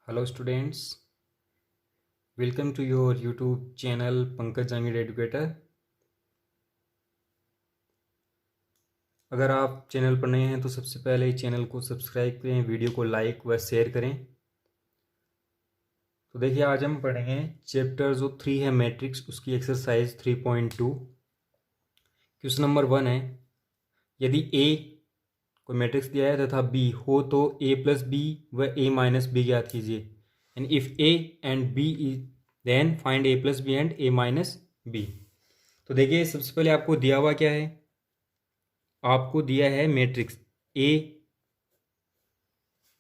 Hello students, welcome to your YouTube channel Pankaj Jangid educator. अगर आप channel पर नए हैं तो सबसे पहले चैनल को सब्सक्राइब करें, वीडियो को लाइक व शेयर करें। तो देखिए आज हम पढ़ेंगे चैप्टर जो 3 है मैट्रिक्स, उसकी एक्सरसाइज 3.2। क्वेश्चन नंबर 1 है, यदि ए कोई मैट्रिक्स दिया है तथा बी हो तो ए प्लस बी व ए माइनस बी ज्ञात कीजिए। And if A and B is then find A plus B and A minus B. तो देखिए सबसे पहले आपको दिया हुआ क्या है, आपको दिया है मैट्रिक्स ए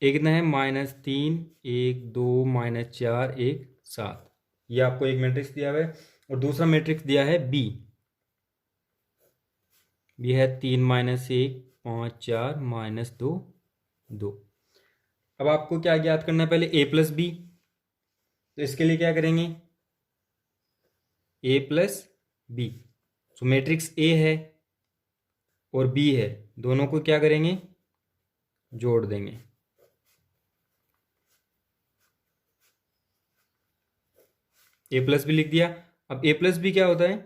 कितना है -3 1 2 -4 1 7। ये आपको एक मैट्रिक्स दिया हुआ है और दूसरा मैट्रिक्स दिया है बी है 3 -1 5 4 -2 2। अब आपको क्या ज्ञात करना है, पहले ए प्लस बी। तो इसके लिए क्या करेंगे, ए प्लस बी। तो मैट्रिक्स ए है और बी है, दोनों को क्या करेंगे, जोड़ देंगे। ए प्लस बी लिख दिया। अब ए प्लस बी क्या होता है,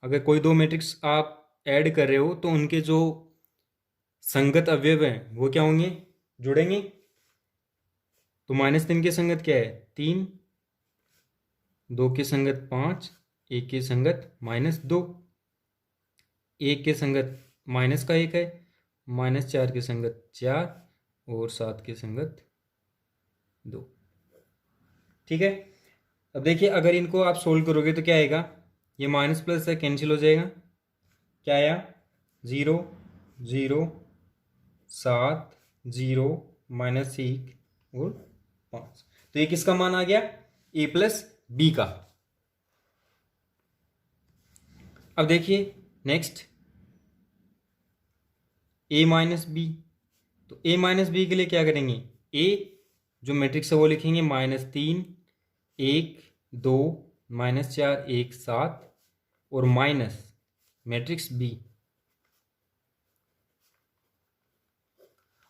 अगर कोई दो मैट्रिक्स आप ऐड कर रहे हो तो उनके जो संगत अवयव हैं वो क्या होंगे, जुड़ेंगे। तो -3 के संगत क्या है 3, 2 के संगत 5, 1 के संगत -2, 1 के संगत माइनस का 1 है, -4 के संगत 4 और 7 के संगत 2। ठीक है। अब देखिए अगर इनको आप सोल्व करोगे तो क्या आएगा, ये माइनस प्लस है कैंसिल हो जाएगा। क्या आया 0 0 7 0 -1 और 5। तो ये किसका मान आ गया, ए प्लस बी का। अब देखिए नेक्स्ट ए माइनस बी। तो ए माइनस बी के लिए क्या करेंगे, ए जो मैट्रिक्स है वो लिखेंगे -3 1 2 -4 1 7 और माइनस मैट्रिक्स बी।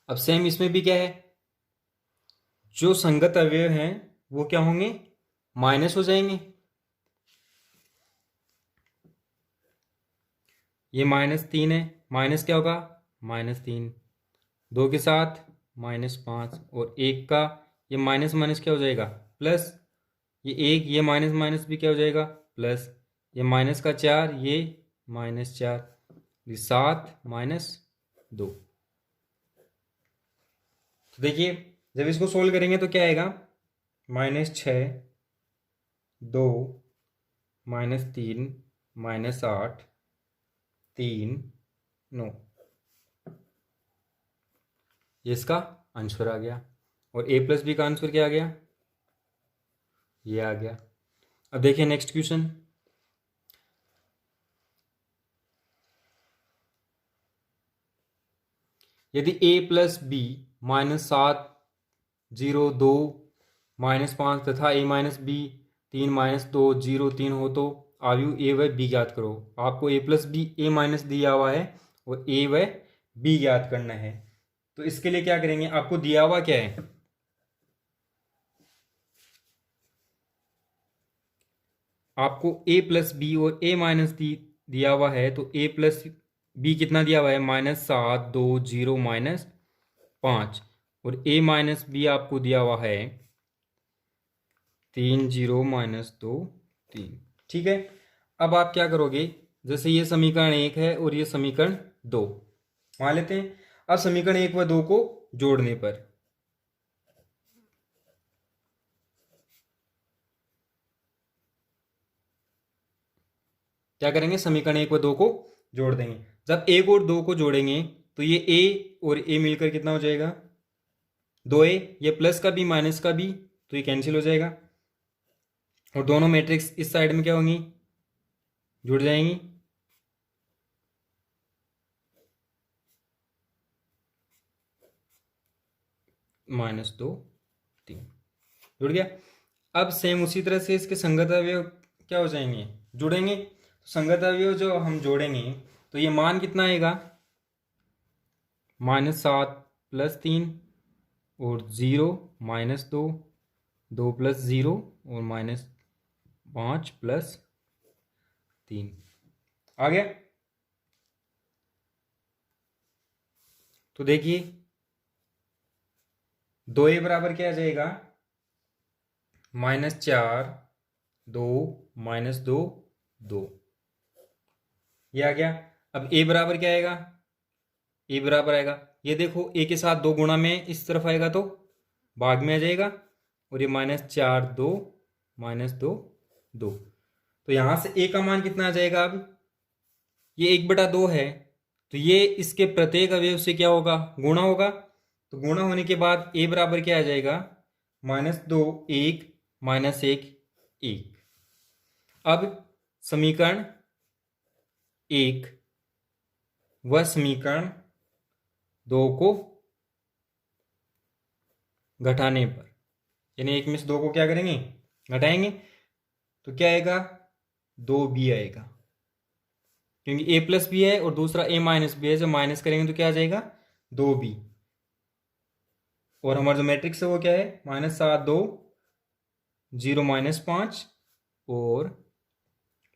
अब सेम इसमें भी क्या है, जो संगत अवयव हैं वो क्या होंगे, माइनस हो जाएंगे। ये -3 है, माइनस क्या होगा -3, 2 के साथ -5 और 1 का ये माइनस माइनस क्या हो जाएगा प्लस, ये 1 ये माइनस माइनस भी क्या हो जाएगा प्लस, ये माइनस का 4 ये -4, ये 7 -2। तो देखिए जब इसको सोल्व करेंगे तो क्या आएगा, -6 2 -3 -8 3 9। ये इसका आंसर आ गया। और ए प्लस बी का आंसर क्या आ गया, ये आ गया। अब देखिए नेक्स्ट क्वेश्चन, यदि a प्लस बी -7 0 2 -5 तथा a माइनस बी 3 -2 0 3 हो तो आयु ए व बी ज्ञात करो। आपको a plus B A minus दिया हुआ है और a व बी ज्ञात करना है। तो इसके लिए क्या करेंगे, आपको दिया हुआ क्या है, आपको a प्लस बी और a माइनस दिया हुआ है। तो a प्लस बी कितना दिया हुआ है, -7 2 0 -5 और a माइनस बी आपको दिया हुआ है 3 0 -2 3। ठीक है। अब आप क्या करोगे, जैसे ये समीकरण 1 है और ये समीकरण 2 मान लेते हैं। अब समीकरण 1 व 2 को जोड़ने पर क्या करेंगे, समीकरण 1 व 2 को जोड़ देंगे। जब 1 और 2 को जोड़ेंगे तो ये a और a मिलकर कितना हो जाएगा 2a, ये प्लस का भी माइनस का भी तो ये कैंसिल हो जाएगा और दोनों मैट्रिक्स इस साइड में क्या होंगी, जुड़ जाएंगी। -2 3 जुड़ गया। अब सेम उसी तरह से इसके संगत अवयव क्या हो जाएंगे, जुड़ेंगे। तो संगत अवयव जो हम जोड़ेंगे तो ये मान कितना आएगा, -7 + 3 और 0 -2 2 प्लस 0 और -5 प्लस 3 आ गया। तो देखिए 2a बराबर क्या आ जाएगा, -4 2 -2 2, ये आ गया। अब a बराबर क्या आएगा, a बराबर आएगा, ये देखो a के साथ 2 गुणा में इस तरफ आएगा तो भाग में आ जाएगा, और ये -4 2 -2 2, तो यहां से a का मान कितना आ जाएगा, अब ये 1/2 है, तो ये इसके प्रत्येक अवयव से क्या होगा, गुणा होगा। तो गुणा होने के बाद a बराबर क्या आ जाएगा, -2 1 -1 1। अब समीकरण 1 व समीकरण 2 को घटाने पर, यानी 1 में से 2 को क्या करेंगे, घटाएंगे, तो क्या आएगा, 2b आएगा, क्योंकि a प्लस बी है और दूसरा a माइनस बी है, जब माइनस करेंगे तो क्या आ जाएगा, 2b। और हमारा जो मैट्रिक्स है वो क्या है, -7 2 0 -5 और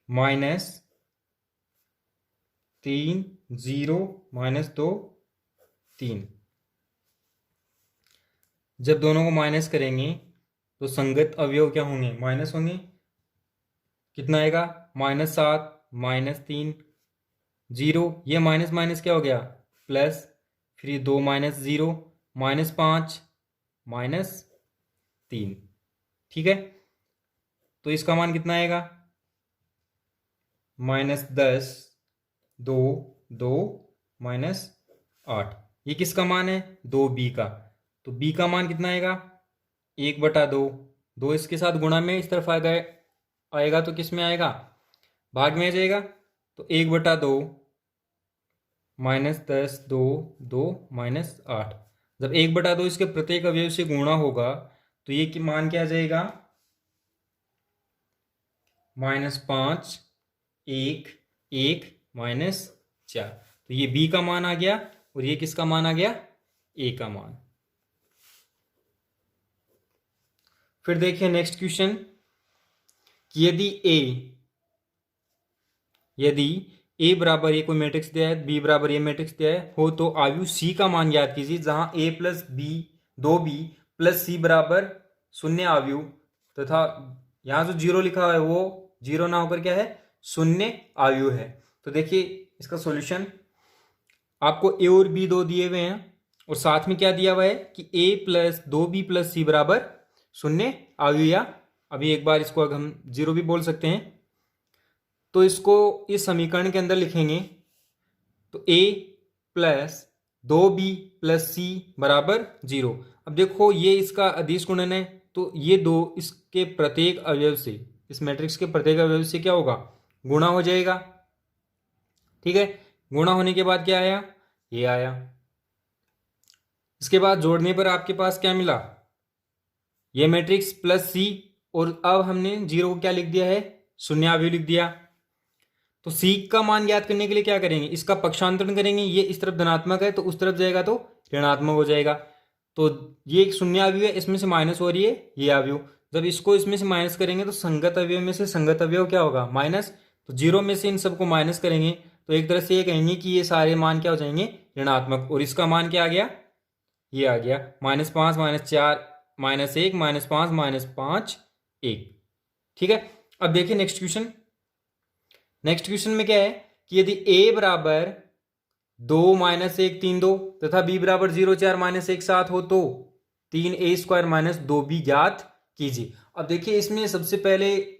-3 0 -2 3। जब दोनों को माइनस करेंगे तो संगत अवयव क्या होंगे, माइनस होंगे। कितना आएगा, -7 -3 0, ये माइनस माइनस क्या हो गया, प्लस, फिर ये 2 -0 -5 -3, ठीक है। तो इसका मान कितना आएगा, -10 2 2 -8, ये किसका मान है, 2b का। तो b का मान कितना आएगा, 1/2, 2 इसके साथ गुणा में इस तरफ आएगा तो किस में आएगा, भाग में आ जाएगा। तो 1/2 -10 2 2 -8, जब 1/2 इसके प्रत्येक अवयव से गुणा होगा तो ये मान क्या आ जाएगा, -5 1 1 -4। तो ये b का मान आ गया, और ये किसका मान आ गया, a का मान। फिर देखिए नेक्स्ट क्वेश्चन कि यदि a बराबर ये कोई मैट्रिक्स दिया है, b बराबर ये मैट्रिक्स दिया है हो, तो आयु c का मान ज्ञात कीजिए, जहां a प्लस बी 2b प्लस c बराबर 0 आयु, तथा यहां जो 0 लिखा हुआ है वो 0 ना होकर क्या है, 0 आयु है। तो देखिए इसका सॉल्यूशन, आपको a और b दो दिए हुए हैं, और साथ में क्या दिया हुआ है कि a plus 2b plus c बराबर 0 आयु, या अभी एक बार इसको हम 0 भी बोल सकते हैं। तो इसको इस समीकरण के अंदर लिखेंगे, तो a plus 2b plus c बराबर 0। अब देखो ये इसका अदिश गुणन है, तो ये दो इसके प्रत्येक अवयव से, इस मैट्रिक्स के प्रत्येक अवयव से क्या होगा, गुणा हो जाएगा, ठीक है। गुणा होने के बाद क्या आया, ये आया। इसके बाद जोड़ने पर आपके पास क्या मिला, ये मैट्रिक्स प्लस c, और अब हमने 0 को क्या लिख दिया है, 0 अवयव लिख दिया। तो c का मान ज्ञात करने के लिए क्या करेंगे, इसका पक्षांतरण करेंगे, ये इस तरफ धनात्मक है तो उस तरफ जाएगा तो ऋणात्मक हो जाएगा। तो ये एक 0 अवयव है, इसमें से माइनस हो रही है ये अवयव, जब इसको इसमें से माइनस करेंगे तो संगत अवयव में से संगत अवयव क्या होगा, माइनस। तो 0 में से इन सबको माइनस करेंगे तो एक तरह से ये कहेंगे कि ये सारे मान क्या हो जाएंगे, ऋणात्मक, और इसका मान क्या आ गया, ये आ गया -5 -4 -1 -5 -5 1, ठीक है। अब देखिए नेक्स्ट क्वेश्चन, नेक्स्ट क्वेश्चन में क्या है कि यदि a बराबर 2 -1 3 2 तथा b बराबर 0 4 -1 7 हो, तो 3a² - 2b ज्ञात कीजिए। अब देखिए इसमें सबसे पहले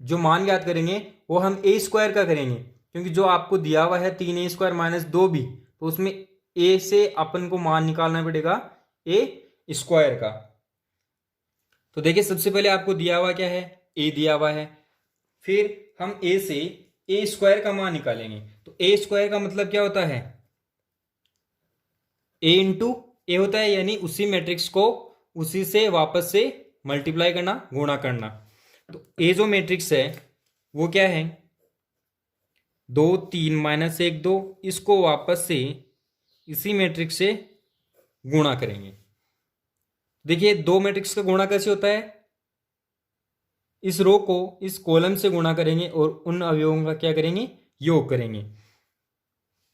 जो मान ज्ञात करेंगे वो हम a² का करेंगे, क्योंकि जो आपको दिया हुआ है 3a² - 2b, तो उसमें a से अपन को मान निकालना पड़ेगा a² का। तो देखिए सबसे पहले आपको दिया हुआ क्या है, a दिया हुआ है, फिर हम a से a² का मान निकालेंगे। तो a² का मतलब क्या होता है, a इंटू ए होता है, यानी उसी मैट्रिक्स को उसी से वापस से मल्टीप्लाई करना, गुणा करना। तो a जो मैट्रिक्स है वो क्या है, 2 3 -1 2, इसको वापस से इसी मैट्रिक्स से गुणा करेंगे। देखिए दो मैट्रिक्स का गुणा कैसे होता है, इस रो को इस कॉलम से गुणा करेंगे और उन अवयवों का क्या करेंगे, योग करेंगे।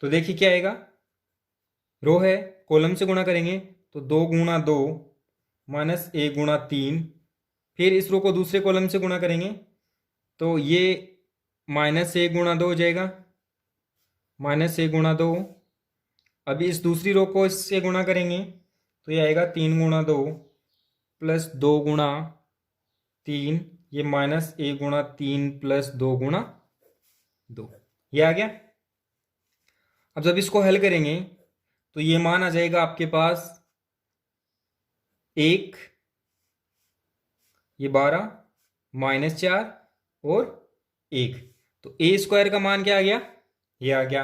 तो देखिए क्या आएगा, रो है, कॉलम से गुणा करेंगे तो 2 गुणा 2 माइनस 1 गुणा 3, फिर इस रो को दूसरे कॉलम से गुणा करेंगे तो ये माइनस 1 गुणा 2 हो जाएगा, माइनस 1 गुणा 2। अभी इस दूसरी रो को इससे गुणा करेंगे तो ये आएगा 3 गुणा 2 प्लस 2 गुणा 3, ये माइनस 1 गुणा 3 प्लस 2 गुणा 2, ये आ गया। अब जब इसको हल करेंगे तो ये मान आ जाएगा आपके पास 1, ये 12 माइनस 4 और 1, तो ए स्क्वायर का मान क्या आ गया, ये आ गया।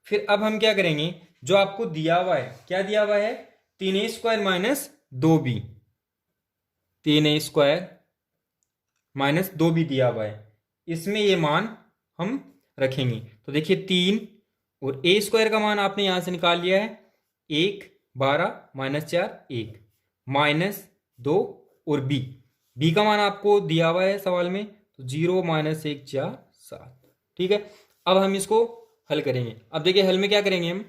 फिर अब हम क्या करेंगे, जो आपको दिया हुआ है, क्या दिया हुआ है, 3a square minus 2b, 3a square minus 2b दिया हुआ है, इसमें ये मान हम रखेंगे। तो देखिए 3 और a स्क्वायर का मान आपने यहां से निकाल लिया है 1, 12 माइनस 4 1 माइनस 2 और b का मान आपको दिया हुआ है सवाल में, तो 0 माइनस 1 4 7। ठीक है, अब हम इसको हल करेंगे। अब देखिए हल में क्या करेंगे हम,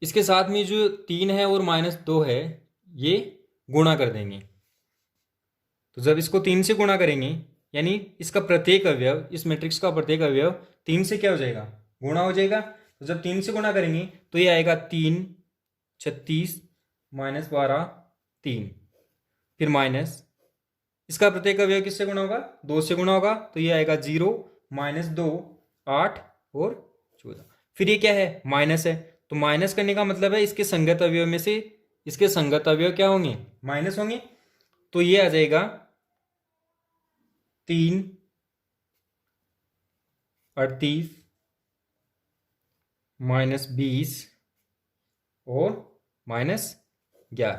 इसके साथ में जो 3 है और माइनस 2 है ये गुणा कर देंगे। तो जब इसको 3 से गुणा करेंगे यानी इसका प्रत्येक अवयव, इस मैट्रिक्स का प्रत्येक अवयव 3 से क्या हो जाएगा, गुणा हो जाएगा। तो जब 3 से गुणा करेंगे तो ये आएगा 3 36 माइनस 12 3, फिर माइनस इसका प्रत्येक अवयव किससे गुणा होगा, 2 से गुणा होगा, तो ये आएगा 0 माइनस 2 8 और 14, फिर ये क्या है, माइनस है। तो माइनस करने का मतलब है इसके संगत अवयव में से इसके संगत अवयव क्या होंगे, माइनस होंगे। तो ये आ जाएगा 3 38 माइनस 20 और माइनस 11,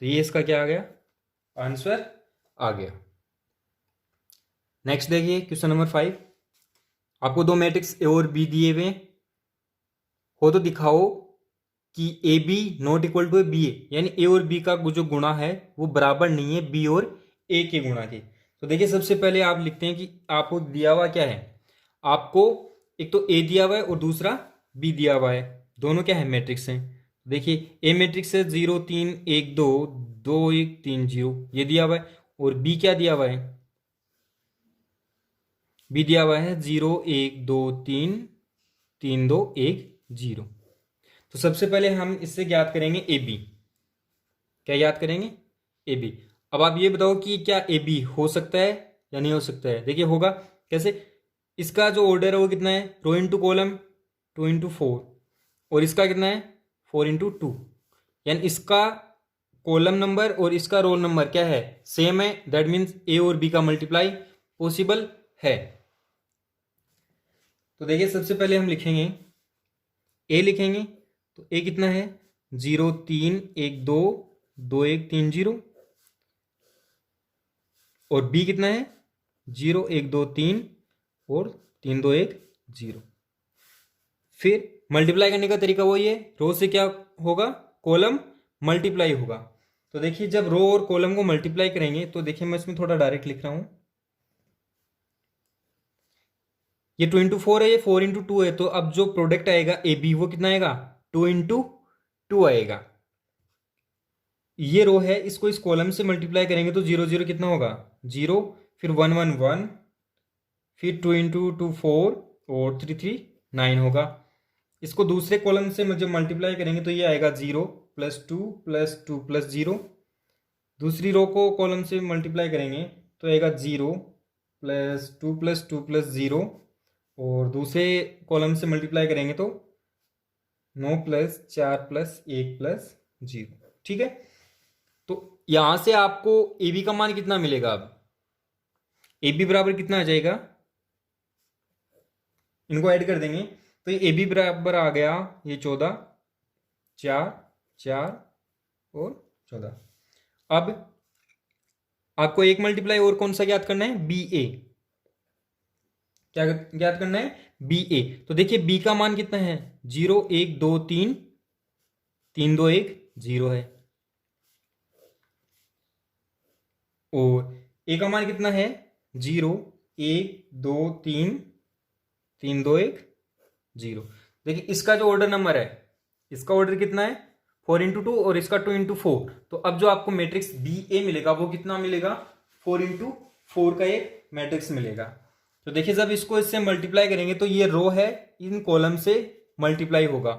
तो ये इसका क्या आ गया, आंसर आ गया। नेक्स्ट देखिए क्वेश्चन नंबर 5, आपको दो मैट्रिक्स ए और बी दिए हुए हो तो दिखाओ कि A B not equal to B A, यानी ए और बी का जो गुणा है वो बराबर नहीं है बी और ए के गुणा के। तो देखिए सबसे पहले आप लिखते हैं कि आपको दिया हुआ क्या है, आपको एक तो ए दिया हुआ है और दूसरा बी दिया हुआ है, दोनों क्या है, मैट्रिक्स हैं। देखिए ए मैट्रिक्स है 0 3 1 2 2 1 3 0, ये दिया हुआ है, और बी क्या दिया हुआ है, बी दिया हुआ है 0 1 2 3 3 2 1 0। तो सबसे पहले हम इससे ज्ञात करेंगे ए बी, क्या ज्ञात करेंगे, ए बी। अब आप ये बताओ कि क्या ए बी हो सकता है या नहीं हो सकता है। देखिए होगा कैसे, इसका जो ऑर्डर है वो कितना है, रो इंटू कॉलम 2 इंटू 4, और इसका कितना है 4 इंटू 2, यानी इसका कॉलम नंबर और इसका रोल नंबर क्या है, सेम है। दैट मीन्स ए और बी का मल्टीप्लाई पॉसिबल है। तो देखिए सबसे पहले हम लिखेंगे ए, लिखेंगे तो ए कितना है 0 3 1 2 2 1 3 0, और बी कितना है 0 1 2 3 और 3 2 1 0। फिर मल्टीप्लाई करने का तरीका वही है, रो से क्या होगा, कॉलम मल्टीप्लाई होगा। तो देखिए जब रो और कॉलम को मल्टीप्लाई करेंगे तो देखिए मैं इसमें थोड़ा डायरेक्ट लिख रहा हूं, ये 2 इंटू 4 है, ये 4 इंटू 2 है, तो अब जो प्रोडक्ट आएगा ए बी वो कितना आएगा 2 इंटू 2 आएगा। ये रो है, इसको इस कॉलम से मल्टीप्लाई करेंगे तो 0 0 कितना होगा 0, फिर 1 1 1, फिर 2 इंटू 2 4 और 3 3 9 होगा। इसको दूसरे कॉलम से जब मल्टीप्लाई करेंगे तो ये आएगा 0 प्लस 2 प्लस 2 प्लस 0। दूसरी रो को कॉलम से मल्टीप्लाई करेंगे तो आएगा 0 प्लस 2 प्लस 2 प्लस 0, और दूसरे कॉलम से मल्टीप्लाई करेंगे तो 9 प्लस 4 प्लस 1 प्लस 0। ठीक है, तो यहां से आपको ए बी का मान कितना मिलेगा, अब ए बी बराबर कितना आ जाएगा, इनको ऐड कर देंगे तो ये ए बी बराबर आ गया ये 14 4 4 और 14। अब आपको एक मल्टीप्लाई और कौन सा ज्ञात करना है, बी ए, क्या ज्ञात करना है, बी ए। तो देखिए बी का मान कितना है 0 1 2 3 3 2 1 0 है, और ए का मान कितना है 0, 1 2 3, 3 2 1 0। देखिए इसका जो ऑर्डर नंबर है, इसका ऑर्डर कितना है 4 × 2 और इसका 2 × 4। तो अब जो आपको मैट्रिक्स बी ए मिलेगा वो कितना मिलेगा 4 × 4 का एक मैट्रिक्स मिलेगा। तो देखिए जब इसको इससे मल्टीप्लाई करेंगे तो ये रो है इन कॉलम से मल्टीप्लाई होगा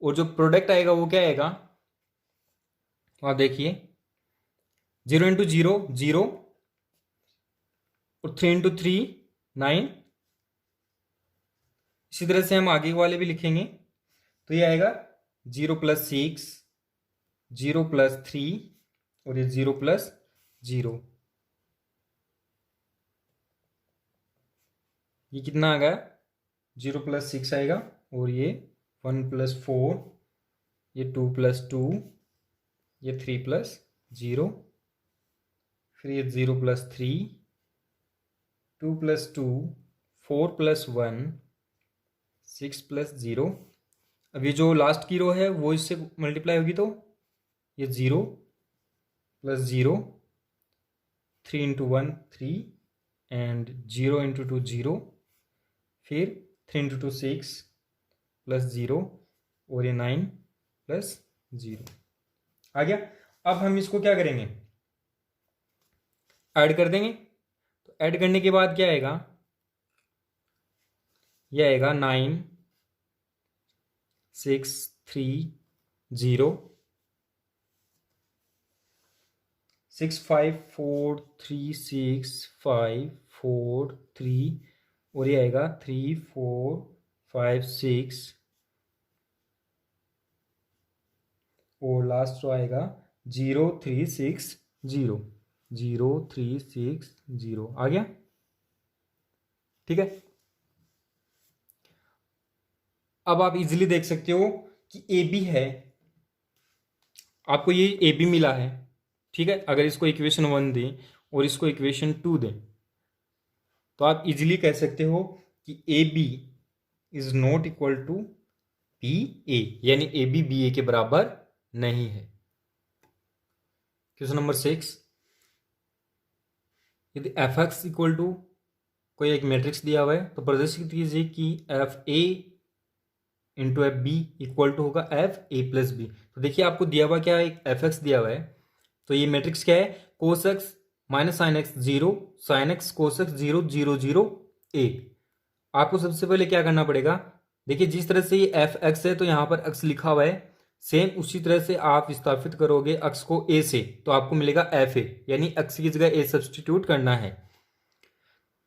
और जो प्रोडक्ट आएगा वो क्या आएगा, तो आप देखिए 0 × 0 0 और 3 × 3 9। इसी तरह से हम आगे वाले भी लिखेंगे तो ये आएगा 0 + 6 0 + 3 और ये 0 + 0। ये कितना आ गया 0 + 6 आएगा और ये 1 + 4, ये 2 + 2, ये 3 + 0, फिर ये 0 + 3, 2 + 2, 4 + 1, 6 + 0। अब ये जो लास्ट की रो है वो इससे मल्टीप्लाई होगी तो ये 0 + 0, 3 × 1 3 एंड 0 × 2 0, फिर 3 × 2 6 + 0 और ये 9 + 0 आ गया। अब हम इसको क्या करेंगे ऐड कर देंगे। तो ऐड करने के बाद क्या आएगा, ये आएगा 9 6 3 0 6 5 4 3 6 5 4 3 और ये आएगा 3 4 5 6 और लास्ट रो आएगा 0 3 6 0 0 3 6 0 आ गया। ठीक है, अब आप इजीली देख सकते हो कि ए बी है, आपको ये ए बी मिला है। ठीक है, अगर इसको इक्वेशन 1 दें और इसको इक्वेशन 2 दें तो आप इजीली कह सकते हो कि A B is not equal to B A, यानी ए बी बी ए के बराबर नहीं है। क्वेश्चन नंबर 6, यदि एफ एक्स इक्वल टू कोई एक मैट्रिक्स दिया हुआ है तो प्रदर्शित कीजिए कि F A into F B equal to होगा एफ ए + बी। तो देखिए आपको दिया हुआ क्या है, एक एफ एक्स दिया हुआ है, तो ये मैट्रिक्स क्या है cos x minus sine x 0 sine x cos x 0 0 0 ए। आपको सबसे पहले क्या करना पड़ेगा, देखिए जिस तरह से ये एफ एक्स है तो यहाँ पर एक्स लिखा हुआ है, सेम उसी तरह से आप विस्थापित करोगे एक्स को ए से तो आपको मिलेगा एफ ए, यानी एक्स की जगह ए सब्सटीट्यूट करना है।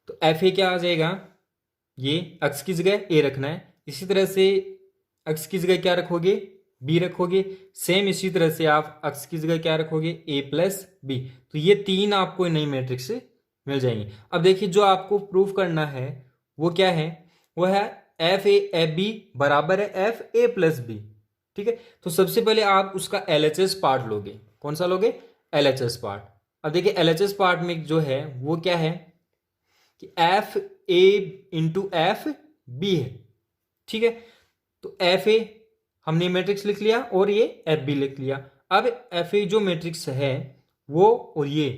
तो एफ ए क्या आ जाएगा, ये एक्स की जगह ए रखना है। इसी तरह से एक्स की जगह क्या रखोगे बी रखोगे, सेम इसी तरह से आप एक्स की जगह क्या रखोगे ए + बी। तो ये तीन आपको नई मैट्रिक्स से मिल जाएंगे। अब देखिए जो आपको प्रूफ करना है वो क्या है, वो है एफ ए एफ बी बराबर है एफ ए + बी। ठीक है, तो सबसे पहले आप उसका LHS पार्ट लोगे। कौन सा लोगे, LHS पार्ट। अब देखिए LHS पार्ट में जो है वो क्या है कि F A into F B है। ठीक है, तो एफ ए हमने मैट्रिक्स लिख लिया और ये एफ बी लिख लिया। अब एफ ए जो मैट्रिक्स है वो और ये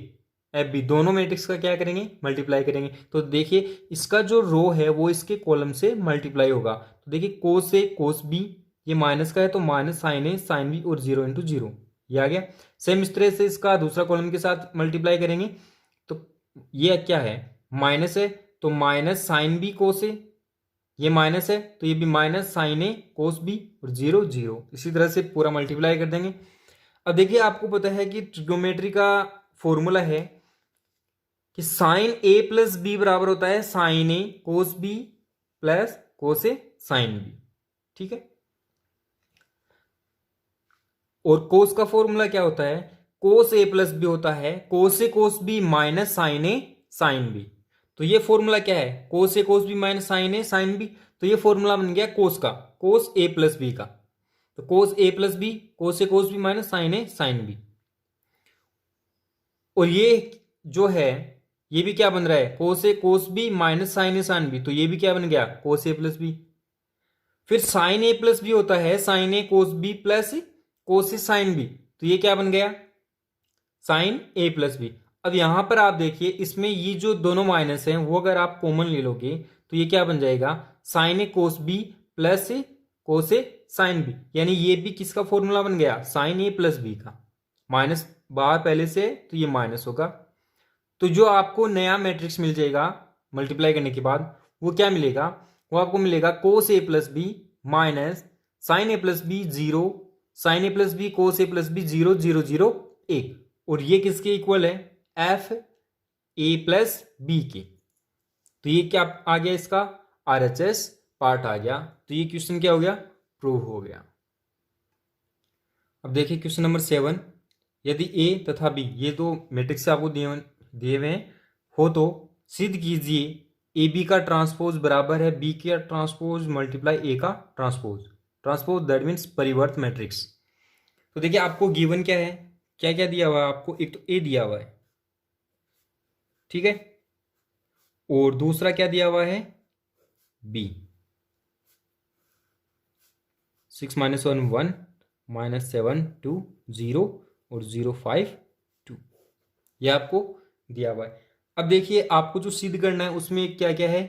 एफ बी दोनों मैट्रिक्स का क्या करेंगे मल्टीप्लाई करेंगे। तो देखिए इसका जो रो है वो इसके कॉलम से मल्टीप्लाई होगा। तो देखिए कोस ए कोस बी, ये माइनस का है तो माइनस साइन ए साइन बी और 0 × 0 ये आ गया। सेम इस तरह से इसका दूसरा कॉलम के साथ मल्टीप्लाई करेंगे तो ये क्या है माइनस है तो माइनस साइन बी कोस ए, ये माइनस है तो ये भी माइनस साइन ए कोस बी और 0 0। इसी तरह से पूरा मल्टीप्लाई कर देंगे। अब देखिए आपको पता है कि ट्रिग्नोमेट्री का फॉर्मूला है कि साइन ए + बी बराबर होता है साइन ए कोस बी प्लस कोस ए साइन बी। ठीक है, और कोस का फॉर्मूला क्या होता है, कोस ए + बी होता है कोस ए कोस बी माइनस साइन ए साइन बी। तो ये फॉर्मूला क्या है कोस ए कोस बी माइनस साइन ए साइन बी। तो ये फॉर्मूला बन गया कोस का, कोस ए + बी का। तो कोस ए + बी कोस ए कोस बी माइनस साइन ए साइन बी। और ये जो है ये भी क्या बन रहा है कोस ए कोस बी माइनस साइन ए साइन बी। तो ये भी क्या बन गया कोस ए + बी। फिर साइन ए + बी होता है साइन ए कोस बी प्लस कोस ए साइन बी। तो ये क्या बन गया साइन ए + बी। अब यहां पर आप देखिए, इसमें ये जो दोनों माइनस हैं वो अगर आप कॉमन ले लोगे तो ये क्या बन जाएगा, साइन ए कोस बी प्लस कोस ए साइन बी, यानी ये भी किसका फॉर्मूला बन गया, साइन ए प्लस बी का। माइनस बाहर पहले से तो ये माइनस होगा, तो जो आपको नया मैट्रिक्स मिल जाएगा मल्टीप्लाई करने के बाद वो क्या मिलेगा, वो आपको मिलेगा cos A plus B minus sine A plus B zero, sine A plus B cos A plus B zero zero zero एक, और ये किसके इक्वल है, एफ ए प्लस बी के। तो ये क्या आ गया, इसका आरएचएस पार्ट आ गया। तो ये क्वेश्चन क्या हो गया, प्रूव हो गया। अब देखिए क्वेश्चन नंबर 7, यदि ए तथा बी ये दो मैट्रिक्स आपको दिए हुए हो तो सिद्ध कीजिए ए बी का ट्रांसपोज बराबर है बी का ट्रांसपोज मल्टीप्लाई ए का ट्रांसपोज, ट्रांसपोज दैट मीन्स परिवर्त मैट्रिक्स। तो देखिए आपको गिवन क्या है, क्या क्या दिया हुआ है आपको, एक तो ए दिया हुआ है, ठीक है, और दूसरा क्या दिया हुआ है, बी, 6 - 1 1 -7 2 0 और 0 5 2, ये आपको दिया हुआ है। अब देखिए आपको जो सिद्ध करना है उसमें क्या क्या है,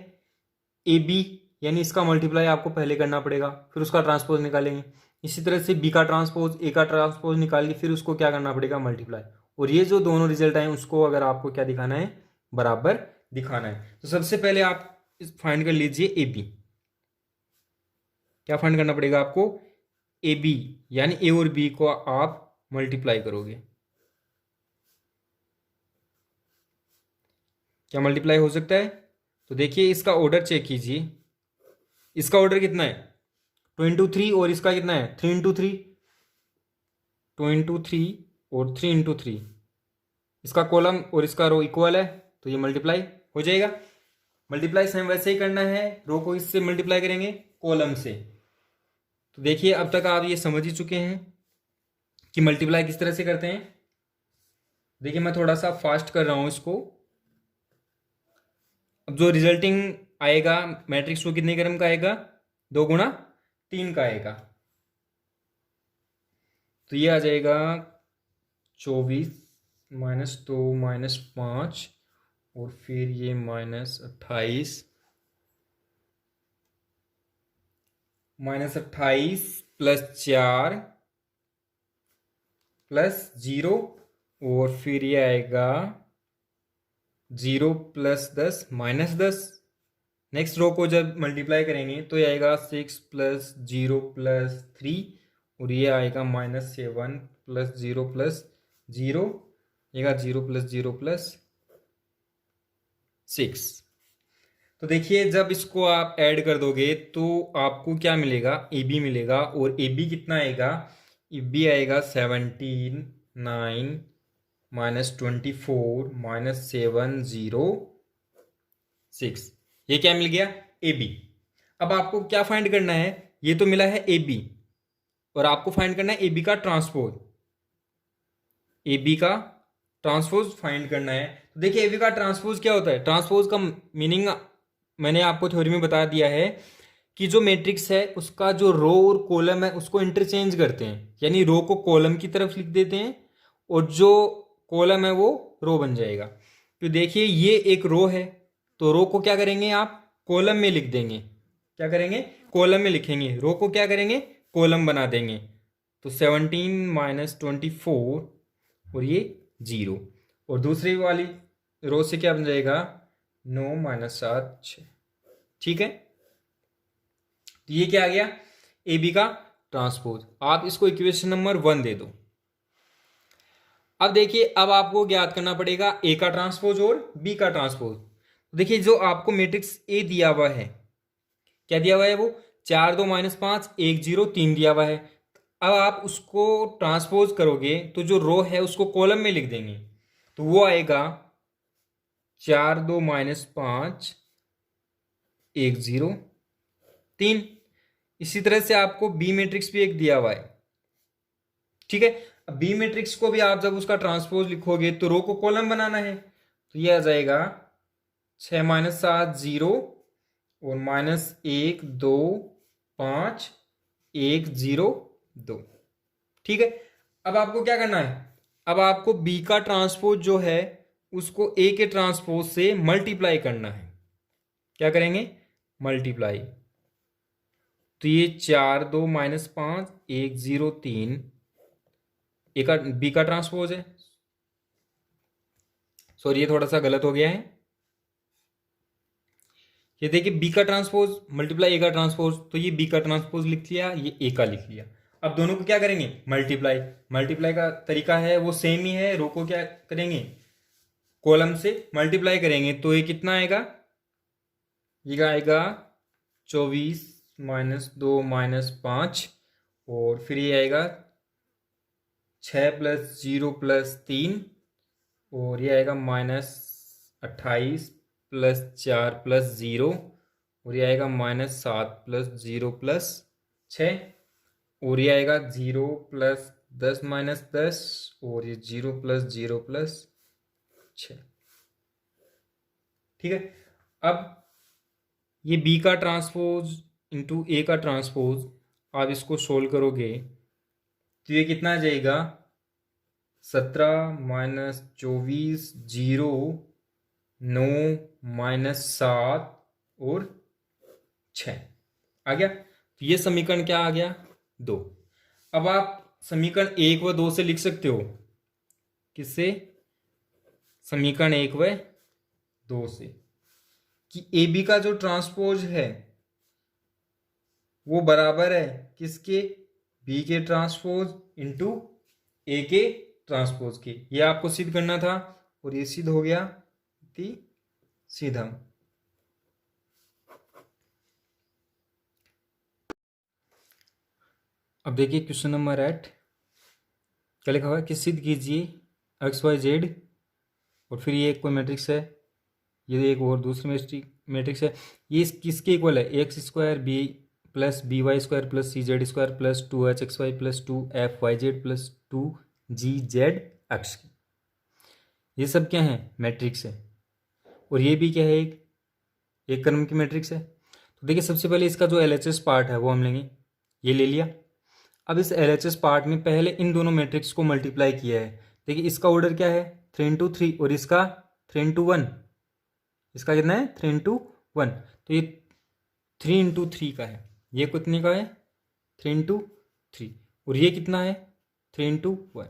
ए बी यानी इसका मल्टीप्लाई आपको पहले करना पड़ेगा, फिर उसका ट्रांसपोज निकालेंगे। इसी तरह से बी का ट्रांसपोज ए का ट्रांसपोज निकाल के फिर उसको क्या करना पड़ेगा, मल्टीप्लाई, और ये जो दोनों रिजल्ट आए उसको अगर आपको क्या दिखाना है, बराबर दिखाना है। तो सबसे पहले आप फाइंड कर लीजिए ए बी, क्या फाइंड करना पड़ेगा आपको, ए बी यानी ए और बी को आप मल्टीप्लाई करोगे, क्या मल्टीप्लाई हो सकता है। तो देखिए इसका ऑर्डर चेक कीजिए, इसका ऑर्डर कितना है 2 into 3 और इसका कितना है 3 into 3, 2 into 3 और 3 into 3, इसका कॉलम और इसका रो इक्वल है तो ये मल्टीप्लाई हो जाएगा। मल्टीप्लाई सेम वैसे ही करना है, रो को इससे मल्टीप्लाई करेंगे कॉलम से। तो देखिए अब तक आप ये समझ ही चुके हैं कि मल्टीप्लाई किस तरह से करते हैं। देखिए मैं थोड़ा सा फास्ट कर रहा हूं इसको। अब जो रिजल्टिंग आएगा मैट्रिक्स वो कितने क्रम का आएगा, 2 गुणा 3 का आएगा। तो ये आ जाएगा 24 - 2 - 5 और फिर ये -28 +4 +0 और फिर ये आएगा 0 + 10 -10। नेक्स्ट रो को जब मल्टीप्लाई करेंगे तो ये आएगा 6 + 0 + 3 और ये आएगा -7 + 0 + 0, आएगा 0 + 0 + 6। तो देखिए जब इसको आप ऐड कर दोगे तो आपको क्या मिलेगा, ए बी मिलेगा, और ए बी कितना आएगा, ए बी आएगा 17 9 -24 -7 0 6, ये क्या मिल गया, ए बी। अब आपको क्या फाइंड करना है, ये तो मिला है ए बी और आपको फाइंड करना है ए बी का ट्रांसपोज, ए बी का ट्रांसपोज फाइंड करना है। तो देखिए ए बी का ट्रांसपोज क्या होता है, ट्रांसपोज का मीनिंग मैंने आपको थ्योरी में बता दिया है कि जो मैट्रिक्स है उसका जो रो और कॉलम है उसको इंटरचेंज करते हैं, यानी रो को कॉलम की तरफ लिख देते हैं और जो कॉलम है वो रो बन जाएगा। तो देखिए ये एक रो है तो रो को क्या करेंगे आप, कॉलम में लिख देंगे, क्या करेंगे, कॉलम में लिखेंगे, रो को क्या करेंगे, कॉलम बना देंगे। तो 17 - 24 और ये 0, और दूसरी वाली रो से क्या बन जाएगा 9 - 7 6, ठीक है। तो ये क्या आ गया, ए बी का ट्रांसपोज। आप इसको इक्वेशन नंबर 1 दे दो। अब देखिए अब आपको ज्ञात करना पड़ेगा ए का ट्रांसपोज और बी का ट्रांसपोज। देखिए जो आपको मैट्रिक्स ए दिया हुआ है, क्या दिया हुआ है, वो 4 2 -5 1 0 3 दिया हुआ है। अब आप उसको ट्रांसपोज करोगे तो जो रो है उसको कॉलम में लिख देंगे, तो वो आएगा 4 2 -5 1 0 3। इसी तरह से आपको बी मैट्रिक्स भी एक दिया हुआ है, ठीक है। अब बी मैट्रिक्स को भी आप जब उसका ट्रांसपोज लिखोगे तो रो को कॉलम बनाना है, तो ये आ जाएगा 6 - 7 0 और -1 2 5 1 0 2, ठीक है। अब आपको क्या करना है, अब आपको बी का ट्रांसपोज जो है उसको ए के ट्रांसपोज से मल्टीप्लाई करना है। क्या करेंगे? मल्टीप्लाई। तो ये 4 2 -5 1 0 3 ए का बी का ट्रांसपोज है। सॉरी, ये थोड़ा सा गलत हो गया है। ये देखिए बी का ट्रांसपोज मल्टीप्लाई ए का ट्रांसपोज, तो ये बी का ट्रांसपोज लिख लिया, ये ए का लिख लिया। अब दोनों को क्या करेंगे? मल्टीप्लाई। मल्टीप्लाई का तरीका है वो सेम ही है। रो को क्या करेंगे? कॉलम से मल्टीप्लाई करेंगे। तो ये कितना आएगा? ये आएगा 24 -2 -5 और फिर ये आएगा 6 + 0 + 3 और ये आएगा -28 + 4 + 0 और ये आएगा -7 + 0 + 6 और ये आएगा 0 + 10 -10 और ये 0 + 0 + 6। ठीक है। अब ये बी का ट्रांसपोज इंटू ए का ट्रांसपोज आप इसको सोल्व करोगे तो ये कितना आ जाएगा? 17 -24 0 9 -7 और 6 आ गया। तो ये समीकरण क्या आ गया? 2। अब आप समीकरण 1 व 2 से लिख सकते हो। किससे? समीकरण 1 व 2 से, कि ए बी का जो ट्रांसपोज है वो बराबर है किसके? बी के ट्रांसपोज इंटू ए के ट्रांसपोज के। ये आपको सिद्ध करना था और ये सिद्ध हो गया। सीधा अब देखिए क्वेश्चन नंबर 8 क्या लिखा हुआ है कि सिद्ध कीजिए एक्स वाई जेड और फिर ये एक कोई मैट्रिक्स है, ये एक और दूसरी मैट्रिक्स है। ये किसके इक्वल है? x² b + by² + cz² + 2hxy + 2fyz + 2gzx। ये सब क्या है? मैट्रिक्स है। और ये भी क्या है? एक क्रम की मैट्रिक्स है। तो देखिए सबसे पहले इसका जो LHS पार्ट है वो हम लेंगे। ये ले लिया। अब इस LHS पार्ट में पहले इन दोनों मैट्रिक्स को मल्टीप्लाई किया है। देखिए इसका ऑर्डर क्या है? 3 × 3 और इसका 3 × 1। इसका कितना है? 3 × 1। तो ये 3 × 3 का है। ये कितने का है? 3 × 3। और ये कितना है? 3 × 1।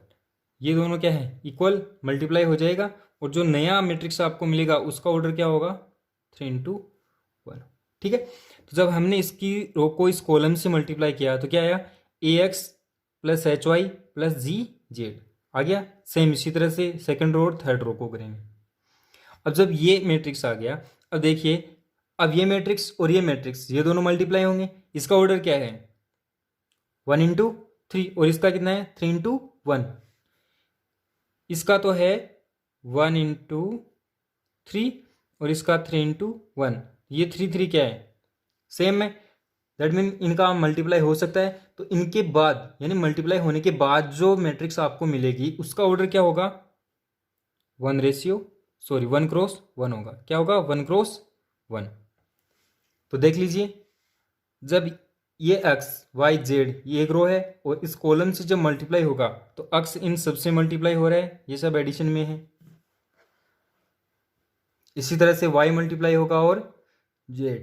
ये दोनों क्या है? इक्वल, मल्टीप्लाई हो जाएगा। और जो नया मैट्रिक्स आपको मिलेगा उसका ऑर्डर क्या होगा? 3 × 1। ठीक है। तो जब हमने इसकी रो को इस कॉलम से मल्टीप्लाई किया तो क्या आया? AX + HY + GZ आ गया। सेम इसी तरह से सेकंड रो और थर्ड रो को करेंगे। अब जब ये मैट्रिक्स आ गया, अब देखिए अब ये मैट्रिक्स और ये मैट्रिक्स ये दोनों मल्टीप्लाई होंगे। इसका ऑर्डर क्या है? 1 × 3 और इसका कितना है? 3 × 1। इसका तो है 1 × 3 और इसका 3 × 1। ये 3 3 क्या है? सेम है। दैट मीन इनका मल्टीप्लाई हो सकता है। तो इनके बाद यानी मल्टीप्लाई होने के बाद जो मैट्रिक्स आपको मिलेगी उसका ऑर्डर क्या होगा? 1 × 1 होगा। क्या होगा? 1 × 1। तो देख लीजिए जब ये x y z ये एक रो है और इस कॉलम से जब मल्टीप्लाई होगा तो x इन सबसे मल्टीप्लाई हो रहा है, ये सब एडिशन में है। इसी तरह से y मल्टीप्लाई होगा और z।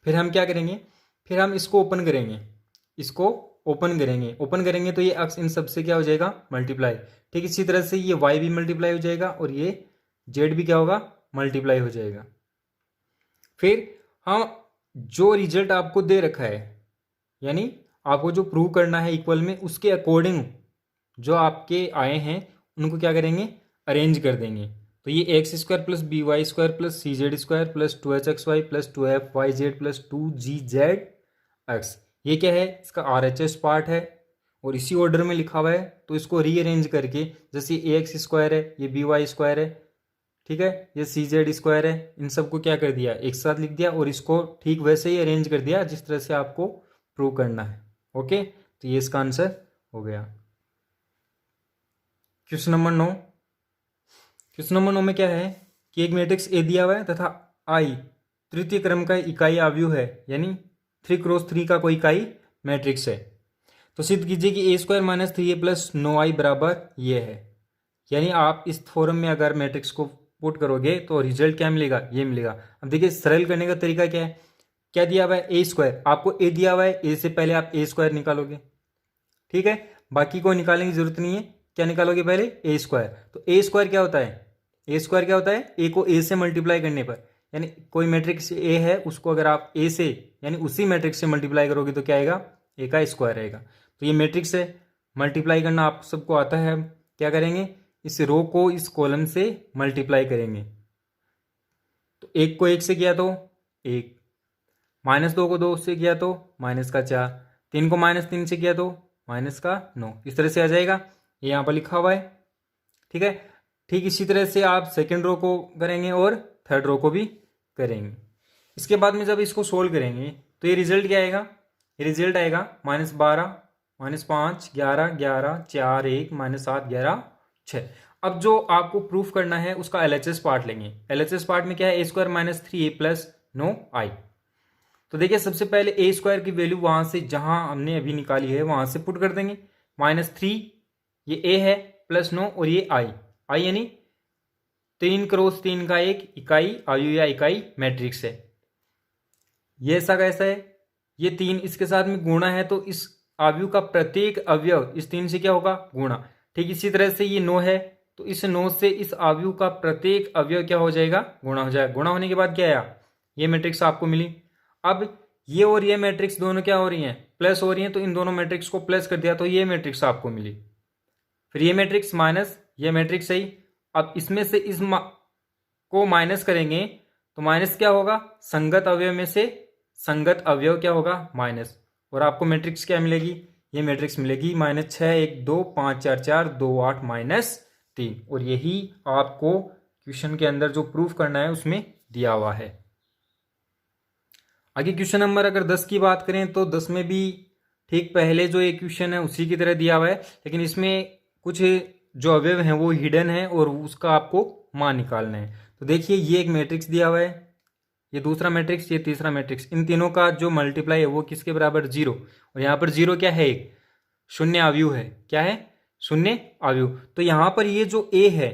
फिर हम क्या करेंगे? फिर हम इसको ओपन करेंगे। इसको ओपन करेंगे तो ये x इन सबसे क्या हो जाएगा? मल्टीप्लाई। ठीक इसी तरह से ये y भी मल्टीप्लाई हो जाएगा और ये z भी क्या होगा? मल्टीप्लाई हो जाएगा। फिर हम जो रिजल्ट आपको दे रखा है यानी आपको जो प्रूव करना है इक्वल में, उसके अकॉर्डिंग जो आपके आए हैं उनको क्या करेंगे? अरेंज कर देंगे। तो ये x² + by² + cz² + 2hxy + 2fyz + 2gzx ये क्या है? इसका RHS पार्ट है और इसी ऑर्डर में लिखा हुआ है। तो इसको रीअरेंज करके जैसे ax² है, ये by² है, ठीक है, ये cz² है, इन सबको क्या कर दिया? एक साथ लिख दिया और इसको ठीक वैसे ही अरेंज कर दिया जिस तरह से आपको प्रूव करना है। ओके, तो ये इसका आंसर हो गया। Question number 9। क्वेश्चन नंबर 9 में क्या है कि एक मैट्रिक्स ए दिया हुआ है तथा आई तृतीय क्रम का इकाई आव्यूह है यानी 3 × 3 का कोई इकाई मैट्रिक्स है। तो सिद्ध कीजिए कि a² - 3a + 9i बराबर ये है। यानी आप इस फॉर्म में अगर मैट्रिक्स को पुट करोगे तो रिजल्ट क्या मिलेगा, ये मिलेगा। अब देखिए सरल करने का तरीका क्या है, क्या दिया हुआ है ए स्क्वायर, आपको ए दिया हुआ है, ए से पहले आप ए स्क्वायर निकालोगे, ठीक है, बाकी को निकालने की जरूरत नहीं है, क्या निकालोगे पहले ए स्क्वायर। तो ए स्क्वायर क्या होता है, ए स्क्वायर क्या होता है, ए को ए से मल्टीप्लाई करने पर, यानी कोई मैट्रिक्स ए है उसको अगर आप ए से यानी उसी मैट्रिक्स से मल्टीप्लाई करोगे तो क्या आएगा, ए का स्क्वायर रहेगा। तो ये मैट्रिक्स है, मल्टीप्लाई करना आप सबको आता है, क्या करेंगे, इस रो को इस कॉलम से मल्टीप्लाई करेंगे। तो एक को एक से किया तो एक, -2 को 2 से किया तो -4, 3 को -3 से किया तो -9, इस तरह से आ जाएगा, ये यहाँ पर लिखा हुआ है, ठीक है। ठीक इसी तरह से आप सेकेंड रो को करेंगे और थर्ड रो को भी करेंगे। इसके बाद में जब इसको सोल्व करेंगे तो ये रिजल्ट क्या आएगा, ये रिजल्ट आएगा -12, -5, 11, 11, 4, 1, -7, 11, 6। अब जो आपको प्रूफ करना है उसका LHS पार्ट लेंगे। LHS पार्ट में क्या है, a² - 3a + 9i। तो देखिए सबसे पहले ए स्क्वायर की वैल्यू वहां से जहां हमने अभी निकाली है वहां से पुट कर देंगे, -3 ये ए है, +9 और ये आई यानी 3 × 3 का एक इकाई आयु या इकाई मैट्रिक्स है। ये ऐसा कैसा है, ये 3 इसके साथ में गुणा है तो इस आयु का प्रत्येक अवयव इस 3 से क्या होगा, गुणा। ठीक इसी तरह से ये 9 है तो इस 9 से इस आयु का प्रत्येक अवयव क्या हो जाएगा, गुणा हो जाएगा। गुणा होने के बाद क्या आया, ये मैट्रिक्स आपको मिली। अब ये और ये मैट्रिक्स दोनों क्या हो रही हैं, प्लस हो रही हैं, तो इन दोनों मैट्रिक्स को प्लस कर दिया तो ये मैट्रिक्स आपको मिली। फिर ये मैट्रिक्स माइनस ये मैट्रिक्स सही। अब इसमें से इस को माइनस करेंगे तो माइनस क्या होगा, संगत अवयव में से संगत अवयव क्या होगा, माइनस, और आपको मैट्रिक्स क्या मिलेगी, ये मैट्रिक्स मिलेगी -6, 1, 2, 5, 4, 4, 2, 8, -3। और यही आपको क्वेश्चन के अंदर जो प्रूफ करना है उसमें दिया हुआ है। आगे क्वेश्चन नंबर अगर 10 की बात करें तो 10 में भी ठीक पहले जो एक क्वेश्चन है उसी की तरह दिया हुआ है, लेकिन इसमें कुछ जो अवयव हैं वो हिडन है और उसका आपको मान निकालना है। तो देखिए ये एक मैट्रिक्स दिया हुआ है, ये दूसरा मैट्रिक्स, ये तीसरा मैट्रिक्स, इन तीनों का जो मल्टीप्लाई है वो किसके बराबर, 0। और यहाँ पर 0 क्या है, एक शून्य अवयव है, क्या है, शून्य अवयव। तो यहाँ पर ये जो ए है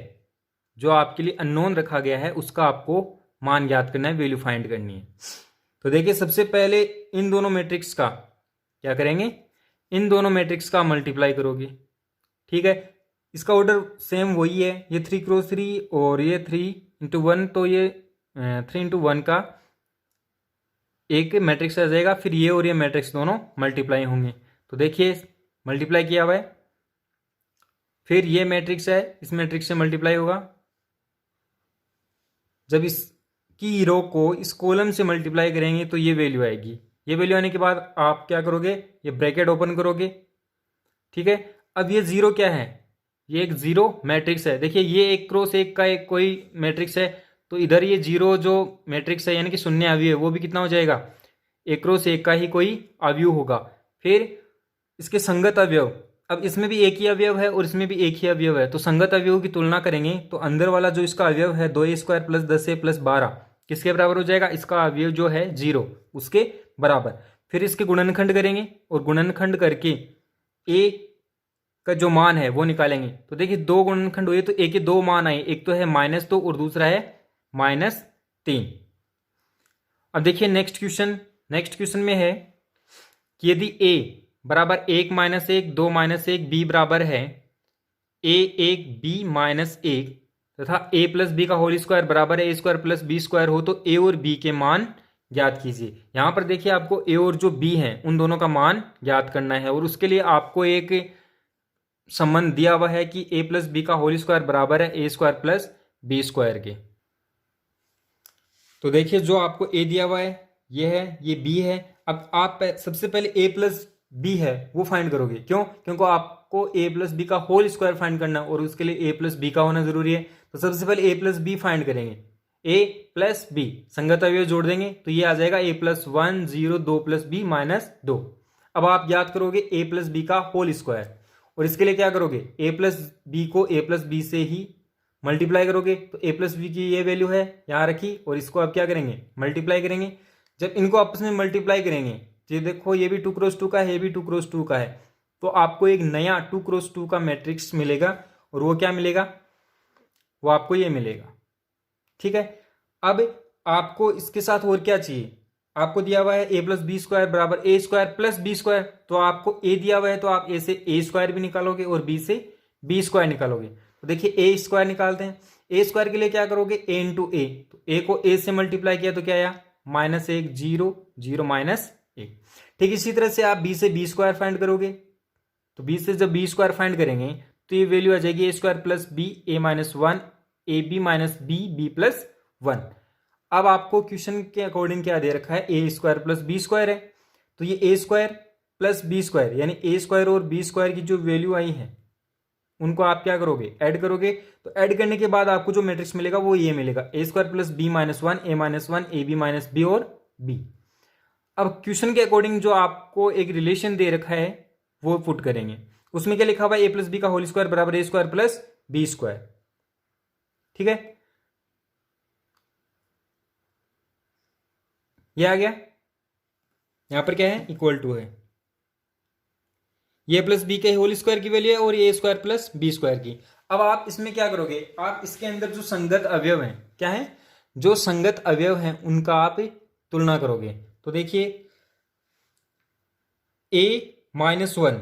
जो आपके लिए अननोन रखा गया है उसका आपको मान ज्ञात करना है, वैल्यू फाइंड करनी है। तो देखिए सबसे पहले इन दोनों मैट्रिक्स का क्या करेंगे, इन दोनों मैट्रिक्स का मल्टीप्लाई करोगे, ठीक है। इसका ऑर्डर सेम वही है, ये 3 × 3 और ये 3 × 1, तो ये 3 × 1 का एक मैट्रिक्स आ जाएगा। फिर ये और ये मैट्रिक्स दोनों मल्टीप्लाई होंगे, तो देखिए मल्टीप्लाई किया हुआ है। फिर ये मैट्रिक्स है, इस मैट्रिक्स से मल्टीप्लाई होगा। जब इसकी रो को इस कॉलम से मल्टीप्लाई करेंगे तो ये वैल्यू आएगी। ये वैल्यू आने के बाद आप क्या करोगे, ये ब्रैकेट ओपन करोगे, ठीक है। अब ये 0 क्या है, ये एक 0 मैट्रिक्स है। देखिए ये 1 × 1 का एक कोई मैट्रिक्स है, तो इधर ये 0 जो मैट्रिक्स है यानी कि शून्य अवयव है वो भी कितना हो जाएगा, 1 × 1 का ही कोई अवयव होगा। फिर इसके संगत अवयव, अब इसमें भी एक ही अवयव है और इसमें भी एक ही अवयव है, तो संगत अवयव की तुलना करेंगे तो अंदर वाला जो इसका अवयव है 2a² + 10a + 12 किसके बराबर हो जाएगा, इसका अवयव जो है 0 उसके बराबर। फिर इसके गुणनखंड करेंगे और गुणनखंड करके a का जो मान है वो निकालेंगे। तो देखिए 2 गुणनखंड हुए तो a के 2 मान आए, एक तो है -2 और दूसरा है -3। अब देखिए नेक्स्ट क्वेश्चन में है कि यदि a बराबर 1 - 1 2 - 1 b बराबर है a 1 b -1 तथा a + b का होल स्क्वायर बराबर है a² + b² हो, तो a और b के मान ज्ञात कीजिए। यहां पर देखिए आपको a और जो b हैं उन दोनों का मान ज्ञात करना है, और उसके लिए आपको एक संबंध दिया हुआ है कि a + b का होल स्क्वायर बराबर है a² + b² के। तो देखिए जो आपको a दिया हुआ है ये है, ये b है। अब आप सबसे पहले a + b है वो फाइंड करोगे, क्यों, क्योंकि आपको a + b का होल स्क्वायर फाइंड करना और उसके लिए a + b का होना जरूरी है। तो सबसे पहले a + b फाइंड करेंगे, a + b संगत अवयव जोड़ देंगे तो ये आ जाएगा a + 1 0 2 + b -2। अब आप याद करोगे a + b का होल स्क्वायर, और इसके लिए क्या करोगे, a + b को a + b से ही मल्टीप्लाई करोगे। तो a + b की ये वैल्यू है यहाँ रखी, और इसको आप क्या करेंगे, मल्टीप्लाई करेंगे। जब इनको आपस में मल्टीप्लाई करेंगे, ये देखो ये भी 2 × 2 का है, ये भी 2 × 2 का है, तो आपको एक नया 2 × 2 का मैट्रिक्स मिलेगा। और वो क्या मिलेगा, वो आपको ये मिलेगा। ठीक है, अब आपको इसके साथ और क्या चाहिए, आपको दिया हुआ है a प्लस बी स्क्वायर बराबर ए स्क्वायर प्लस बी स्क्वायर, तो आपको a दिया हुआ है तो आप a से a स्क्वायर भी निकालोगे और b से b स्क्वायर निकालोगे। तो देखिए a स्क्वायर निकालते हैं, a स्क्वायर के लिए क्या करोगे a इंटू ए, तो a को a से मल्टीप्लाई किया तो क्या आया -1 0 0 -1। ठीक इसी तरह से आप b से b स्क्वायर फाइंड करोगे, तो b से जब b स्क्वायर फाइंड करेंगे तो ये वैल्यू आ जाएगी a square plus B a -1 A B minus B B plus 1। अब आपको क्वेश्चन के अकॉर्डिंग क्या दे रखा है, ए स्क्वायर प्लस बी स्क्वायर है, तो ये ए स्क्वायर प्लस बी स्क्वायर यानी ए स्क्वायर और बी स्क्वायर की जो वैल्यू आई है उनको आप क्या करोगे, ऐड करोगे। तो ऐड करने के बाद आपको जो मैट्रिक्स मिलेगा वो ये मिलेगा A square plus B -1 A -1 A B minus B और बी। अब क्वेश्चन के अकॉर्डिंग जो आपको एक रिलेशन दे रखा है वो पुट करेंगे, उसमें क्या लिखा हुआ है ए प्लस बी का होल स्क्वायर बराबर ए स्क्वायर प्लस बी स्क्वायर। ठीक है, ये आ गया, यहां पर क्या है इक्वल टू है, ये प्लस बी के होल स्क्वायर की वैल्यू है और ए स्क्वायर प्लस बी स्क्वायर की। अब आप इसमें क्या करोगे, आप इसके अंदर जो संगत अवयव हैं क्या है, जो संगत अवयव हैं उनका आप तुलना करोगे। तो देखिए a-1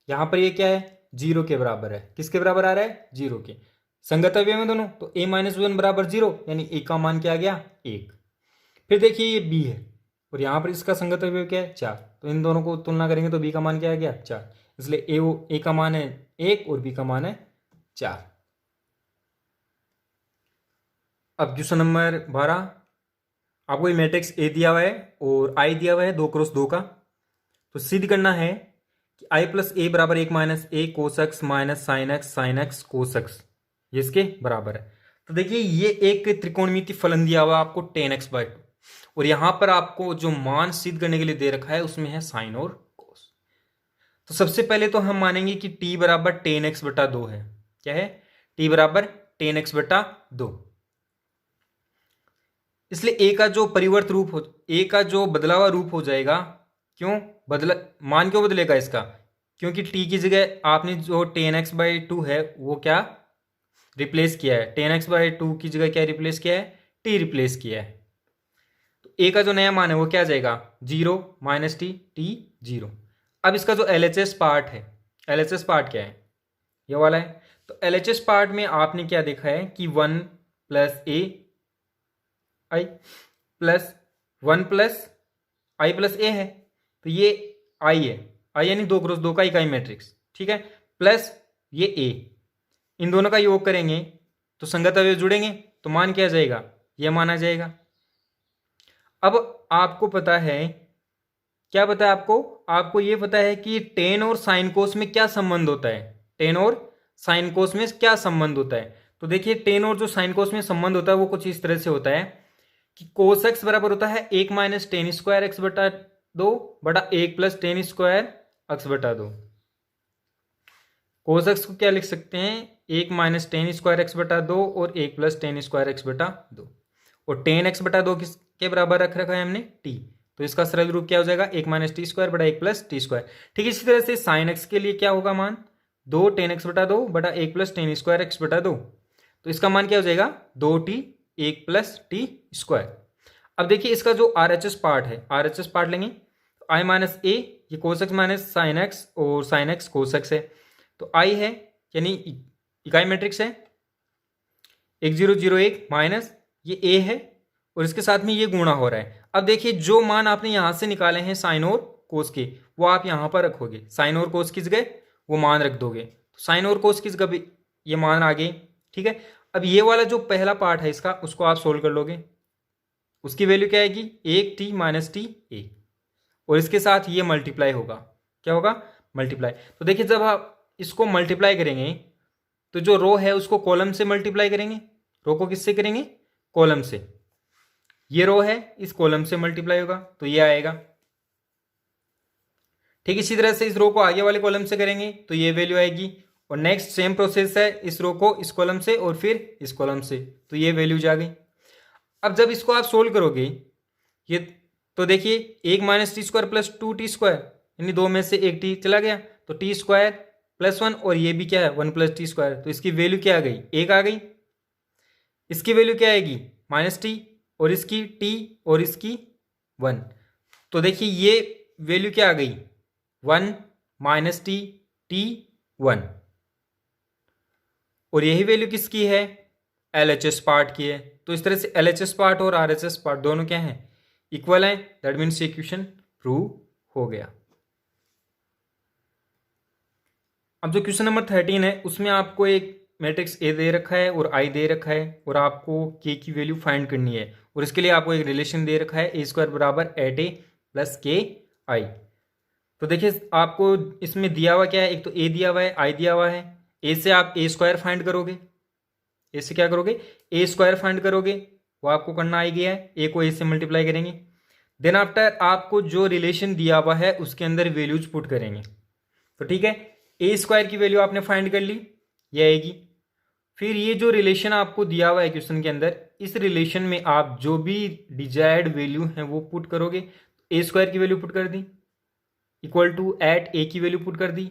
यहां पर ये क्या है 0 के बराबर है, किसके बराबर आ रहा है 0 के, संगत अवयव में दोनों, तो a-1 बराबर 0 यानी a का मान क्या आ गया 1। फिर देखिए ये b है और यहां पर इसका संगत अवयव क्या है 4, तो इन दोनों को तुलना करेंगे तो b का मान क्या आ गया 4, इसलिए a का मान है 1 और b का मान है 4। अब क्वेश्चन नंबर 12, आपको ये मैट्रिक्स A दिया हुआ है और I दिया हुआ है 2 क्रॉस 2 का, तो सिद्ध करना है कि I प्लस ए बराबर 1 minus A cos x minus sine x cos x ये इसके बराबर है। तो देखिए ये एक त्रिकोणमिति फलन दिया हुआ है आपको tan x/2 और यहां पर आपको जो मान सिद्ध करने के लिए दे रखा है उसमें है साइन और कोस। तो सबसे पहले तो हम मानेंगे कि t बराबर tan x/2 है, क्या है t बराबर tan x/2, इसलिए a का जो परिवर्त रूप हो, a का जो बदला हुआ रूप हो जाएगा, क्यों बदला, मान क्यों बदलेगा इसका, क्योंकि t की जगह आपने जो tan x/2 है वो क्या रिप्लेस किया है, tan x/2 की जगह क्या रिप्लेस किया है t रिप्लेस किया है, तो a का जो नया मान है वो क्या आ जाएगा 0 माइनस t 0। अब इसका जो LHS पार्ट है, LHS पार्ट क्या है ये वाला है, तो LHS पार्ट में आपने क्या देखा है कि 1 plus a i plus 1 plus i plus A है, तो ये आई है, आई यानी 2 क्रॉस 2 का इकाई मैट्रिक्स, ठीक है, प्लस ये ए, इन दोनों का योग करेंगे तो संगत अवयव जुड़ेंगे तो मान क्या आ जाएगा, ये मान आ जाएगा। अब आपको पता है, क्या पता है आपको, आपको ये पता है कि टेन और साइन कोस में क्या संबंध होता है, टेन और साइन कोस में क्या संबंध होता है। तो देखिए टेन और जो साइन कोस में संबंध होता है वो कुछ इस तरह से होता है कि कोस एक्स बराबर होता है 1 माइनस टेन स्क्वायर एक्स बटा 2 बटा 1 प्लस टेन स्क्वायर एक्स बटा 2। कोस एक्स को क्या लिख सकते हैं 1 माइनस टेन स्क्वायर एक्स बटा 2 और 1 प्लस टेन स्क्वायर एक्स बटा 2, और टेन एक्स बटा 2 किसके बराबर रख रखा है हमने टी, तो इसका सरल रूप क्या हो जाएगा 1 माइनस टी स्क्वायर बटा 1 प्लस टी स्क्वायर। ठीक इसी तरह से साइन एक्स के लिए क्या होगा मान 2 टेन एक्स बटा 2 बटा 1 प्लस टेन स्क्वायर एक्स बटा 2, तो इसका मान क्या हो जाएगा 2t 1 प्लस टी स्क्वायर। अब देखिए इसका जो RHS पार्ट है, RHS पार्ट लेंगे तो i माइनस ए, ये cos x minus sine x और साइन एक्स कोस एक्स है, तो i है यानी इकाई मैट्रिक्स है 1 0 0 1 माइनस ये a है और इसके साथ में ये गुणा हो रहा है। अब देखिए जो मान आपने यहां से निकाले हैं साइन और कोस के वो आप यहां पर रखोगे, साइन और कोस की जगह वो मान रख दोगे, तो साइन और कोस की जगह भी ये मान आ गए। ठीक है, अब ये वाला जो पहला पार्ट है इसका उसको आप सोल्व कर लोगे, उसकी वैल्यू क्या आएगी 1t माइनस टी ए, और इसके साथ ये मल्टीप्लाई होगा, क्या होगा मल्टीप्लाई। तो देखिए जब आप इसको मल्टीप्लाई करेंगे तो जो रो है उसको कॉलम से मल्टीप्लाई करेंगे, रो को किससे करेंगे कॉलम से, ये रो है इस कॉलम से मल्टीप्लाई होगा तो ये आएगा। ठीक इसी तरह से इस रो को आगे वाले कॉलम से करेंगे तो ये वैल्यू आएगी, और नेक्स्ट सेम प्रोसेस है इस रो को इस कॉलम से और फिर इस कॉलम से, तो ये वैल्यूज आ गई। अब जब इसको आप सोल्व करोगे ये, तो देखिए 1 minus T square plus 2t square यानी 2 में से 1 t चला गया तो टी स्क्वायर +1 और ये भी क्या है 1 + t², तो इसकी वैल्यू क्या आ गई, 1 आ गई। इसकी वैल्यू क्या आएगी -t, और इसकी t और इसकी 1। तो देखिए ये वैल्यू क्या आ गई 1 -t t1, और यही वैल्यू किसकी है, LHS पार्ट की है। तो इस तरह से LHS पार्ट और RHS पार्ट दोनों क्या हैं, इक्वल हैं। दैट मीन्स ये इक्वेशन प्रूव हो गया। अब जो क्वेश्चन नंबर 13 है उसमें आपको एक मैट्रिक्स ए दे रखा है और आई दे रखा है, और आपको के की वैल्यू फाइंड करनी है, और इसके लिए आपको एक रिलेशन दे रखा है a² बराबर 8a + ki। तो देखिए आपको इसमें दिया हुआ क्या है, एक तो ए दिया हुआ है, आई दिया हुआ है। ए से आप a² फाइंड करोगे, ए से क्या करोगे, a² फाइंड करोगे, वो आपको करना आ गया है। ए को ए से मल्टीप्लाई करेंगे, देन आफ्टर आपको जो रिलेशन दिया हुआ है उसके अंदर वैल्यूज पुट करेंगे। तो ठीक है, a² की वैल्यू आपने फाइंड कर ली, ये आएगी। फिर ये जो रिलेशन आपको दिया हुआ है क्वेश्चन के अंदर, इस रिलेशन में आप जो भी डिजायर्ड वैल्यू है वो पुट करोगे। a² की वैल्यू पुट कर दी, इक्वल टू एट ए की वैल्यू पुट कर दी,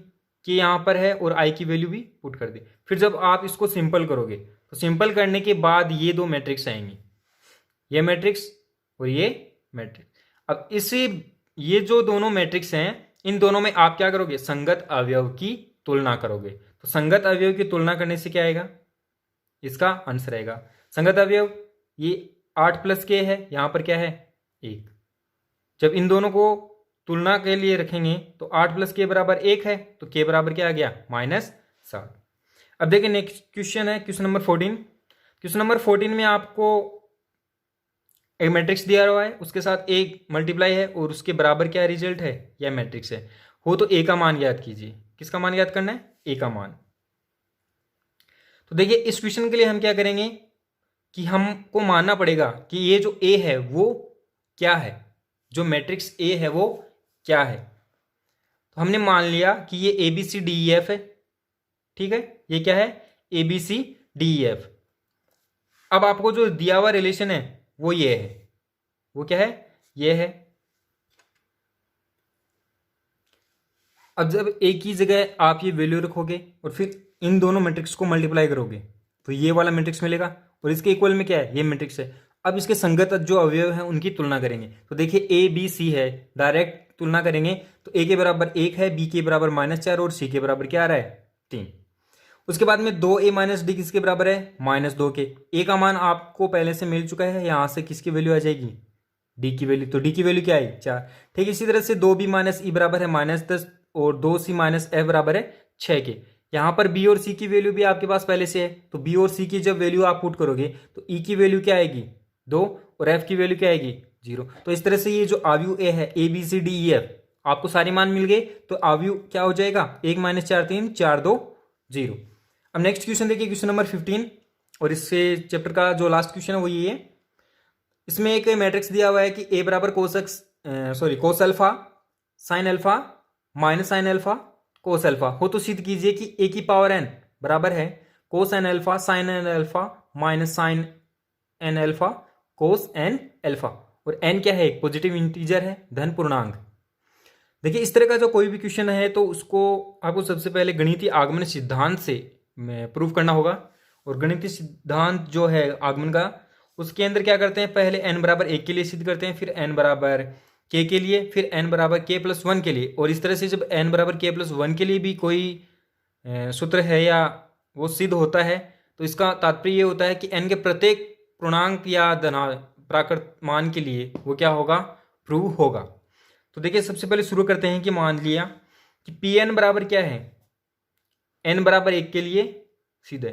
कि यहाँ पर है, और आई की वैल्यू भी पुट कर दी। फिर जब आप इसको सिंपल करोगे तो सिंपल करने के बाद ये दो मैट्रिक्स आएंगे, ये मैट्रिक्स और ये मैट्रिक्स। अब इसी ये जो दोनों मैट्रिक्स हैं, इन दोनों में आप क्या करोगे, संगत अवयव की तुलना करोगे। तो संगत अवयव की तुलना करने से क्या आएगा, इसका आंसर आएगा संगत अवयव, ये 8 + k है, यहां पर क्या है 1। जब इन दोनों को तुलना के लिए रखेंगे तो 8 + k बराबर 1 है, तो k बराबर क्या आ गया -7। अब देखिए नेक्स्ट क्वेश्चन है क्वेश्चन नंबर 14। क्वेश्चन नंबर 14 में आपको एक मैट्रिक्स दिया हुआ है, उसके साथ एक मल्टीप्लाई है, और उसके बराबर क्या रिजल्ट है, यह मैट्रिक्स है। हो तो ए का मान याद कीजिए, किसका मान याद करना है, ए का मान। तो देखिए इस क्वेश्चन के लिए हम क्या करेंगे कि हमको मानना पड़ेगा कि ये जो ए है वो क्या है, जो मैट्रिक्स ए है वो क्या है। तो हमने मान लिया कि ये ABCDEF है, ठीक है, ये क्या है ABCDEF। अब आपको जो दिया हुआ रिलेशन है वो ये है, वो क्या है, ये है। अब जब एक ही जगह आप ये वैल्यू रखोगे और फिर इन दोनों मैट्रिक्स को मल्टीप्लाई करोगे तो ये वाला मैट्रिक्स मिलेगा, और इसके इक्वल में क्या है, ये मैट्रिक्स है। अब इसके संगत जो अवयव हैं उनकी तुलना करेंगे। तो देखिए ABC है, डायरेक्ट तुलना करेंगे तो A के बराबर 1 है, B के बराबर -4, और C के बराबर क्या आ रहा है 3। उसके बाद में 2A - D किसके बराबर है, -2 के। A का मान आपको पहले से मिल चुका है, यहां से किसकी वैल्यू आ जाएगी, D की वैल्यू। तो D की वैल्यू क्या आई 4। ठीक, इसी तरह से 2B - E बराबर है -10, और 2C - F बराबर है 6 के। यहां पर B और C की वैल्यू भी आपके पास पहले से है, तो B और C की जब वैल्यू आप पुट करोगे तो E की वैल्यू क्या आएगी 2, और F की वैल्यू क्या आएगी 0। तो इस तरह से ये जो आव्यूह A है ABCDEF, आपको सारे मान मिल गए, तो आव्यूह क्या हो जाएगा 1 - 4 3 4 2 0। अब नेक्स्ट क्वेश्चन देखिए क्वेश्चन नंबर 15, और इससे चैप्टर का जो लास्ट क्वेश्चन है वो ये है। इसमें एक मैट्रिक्स दिया हुआ है कि A बराबर cos alpha sine alpha minus sine alpha cos alpha हो, तो सिद्ध कीजिए कि A की पावर n बराबर है cos n alpha sine n alpha minus sine n alpha cos n alpha, और n क्या है, एक पॉजिटिव इंटीजर है, धन पूर्णांक। देखिए इस तरह का जो कोई भी क्वेश्चन है तो उसको आपको सबसे पहले गणितीय आगमन सिद्धांत से प्रूव करना होगा। और गणितीय सिद्धांत जो है आगमन का, उसके अंदर क्या करते हैं, पहले n बराबर 1 के लिए सिद्ध करते हैं, फिर n बराबर k के लिए, फिर n बराबर k + 1 के लिए। और इस तरह से जब n बराबर k + 1 के लिए भी कोई सूत्र है या वो सिद्ध होता है, तो इसका तात्पर्य ये होता है कि n के प्रत्येक पूर्णांक या प्राकृत मान के लिए वो क्या होगा, प्रूव होगा। तो देखिए सबसे पहले शुरू करते हैं कि मान लिया कि Pn बराबर क्या है, n बराबर 1 के लिए सिद्ध है,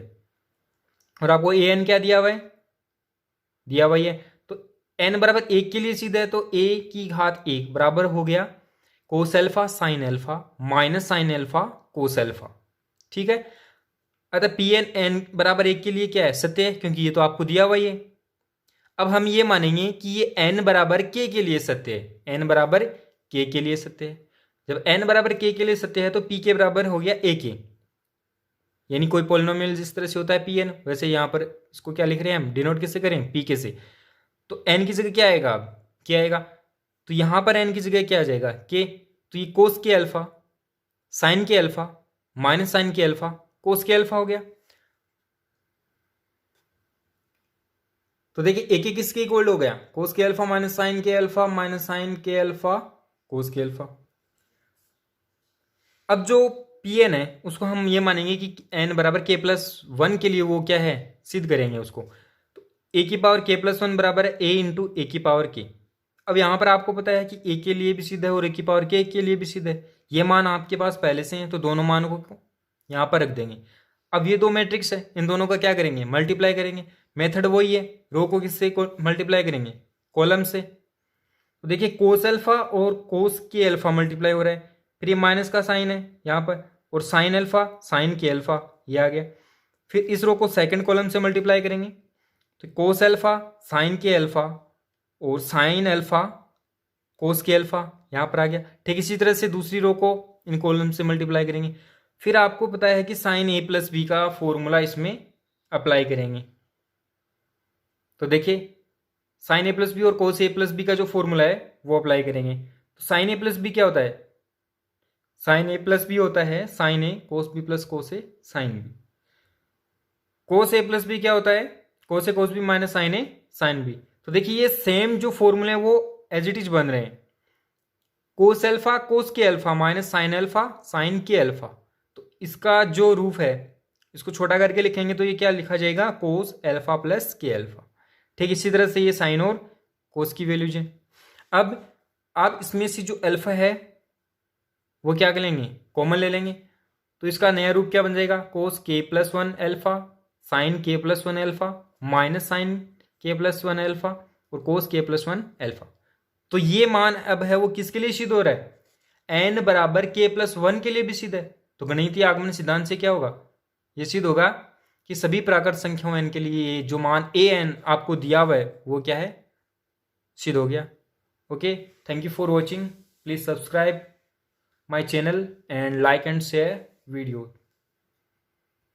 और आपको an क्या दिया हुआ है, दिया हुआ है। तो n बराबर 1 के लिए सिद्ध है, तो a की घात 1 बराबर हो गया cos alpha sine alpha minus sine alpha cos alpha. ठीक है, अतः Pn n बराबर 1 के लिए क्या है, सत्य है, क्योंकि ये तो आपको दिया हुआ है। अब हम ये मानेंगे कि ये n बराबर k के लिए सत्य है, n बराबर k के लिए सत्य है। जब n बराबर k के लिए सत्य है तो p के बराबर हो गया a के, यानी कोई पॉलिनोमियल जिस तरह से होता है Pn, वैसे यहाँ पर इसको क्या लिख रहे हैं हम, डिनोट किससे करें, p के से। तो n की जगह क्या आएगा, क्या आएगा, तो यहाँ पर n की जगह क्या आ जाएगा k, तो ये कोस के अल्फा साइन के अल्फा माइनस साइन के अल्फा कोस के अल्फा हो गया। तो देखिए एक एक किसके इक्वल हो गया, कोस के अल्फा माइनस साइन के अल्फा माइनस साइन के अल्फा कोस के अल्फा। अब जो पी एन है उसको हम ये मानेंगे कि एन बराबर के प्लस वन के लिए वो क्या है, सिद्ध करेंगे उसको। तो ए की पावर के प्लस वन बराबर है ए इंटू ए की पावर के। अब यहां पर आपको पता है कि ए के लिए भी सिद्ध है और ए की पावर के लिए भी सिद्ध है। ये मान आपके पास पहले से हैं तो दोनों मानों को यहां पर रख देंगे। अब ये दो मैट्रिक्स है, इन दोनों का क्या करेंगे, मल्टीप्लाई करेंगे। मेथड वही है, रो को किससे मल्टीप्लाई करेंगे, कॉलम से। तो देखिए कोस अल्फा और कोस के अल्फा मल्टीप्लाई हो रहा है, फिर ये माइनस का साइन है यहाँ पर, और साइन अल्फा साइन के अल्फा ये आ गया। फिर इस रो को सेकंड कॉलम से मल्टीप्लाई करेंगे, तो कोस अल्फा साइन के अल्फा और साइन अल्फा कोस के अल्फा यहाँ पर आ गया। ठीक इसी तरह से दूसरी रो को इन कॉलम से मल्टीप्लाई करेंगे। फिर आपको पता है कि साइन ए प्लस बी का फॉर्मूला इसमें अप्लाई करेंगे। तो देखिए साइन ए प्लस बी और कोस ए प्लस बी का जो फॉर्मूला है वो अप्लाई करेंगे। तो साइन ए प्लस बी क्या होता है, साइन ए प्लस बी होता है sign A cos B plus cos A sine B. Cos A plus B क्या होता है, कोस ए कोस बी माइनस साइन ए साइन बी। तो देखिए ये सेम जो फॉर्मूले हैं वो एज इट इज बन रहे हैं, कोस एल्फा कोस के alpha minus sine alpha sign के अल्फा। तो इसका जो रूप है इसको छोटा करके लिखेंगे तो ये क्या लिखा जाएगा, कोस एल्फा प्लस के अल्फा। ठीक इसी तरह से ये साइन और कोस की वैल्यूज है। अब आप इसमें से जो अल्फा है वो क्या कर लेंगे, कॉमन ले लेंगे। तो इसका नया रूप क्या बन जाएगा, cos K plus one alpha sine K plus one alpha minus sine K plus one alpha और cos K plus one alpha. तो ये मान अब है वो किसके लिए सिद्ध हो रहा है, एन बराबर के प्लस वन के लिए भी सिद्ध है। तो गणितीय आगमन सिद्धांत से क्या होगा, ये सिद्ध होगा कि सभी प्राकृत संख्याओं एन के लिए जो मान ए एन आपको दिया हुआ है वो क्या है, सिद्ध हो गया। Okay, thank you for watching, please subscribe my channel and like and share video.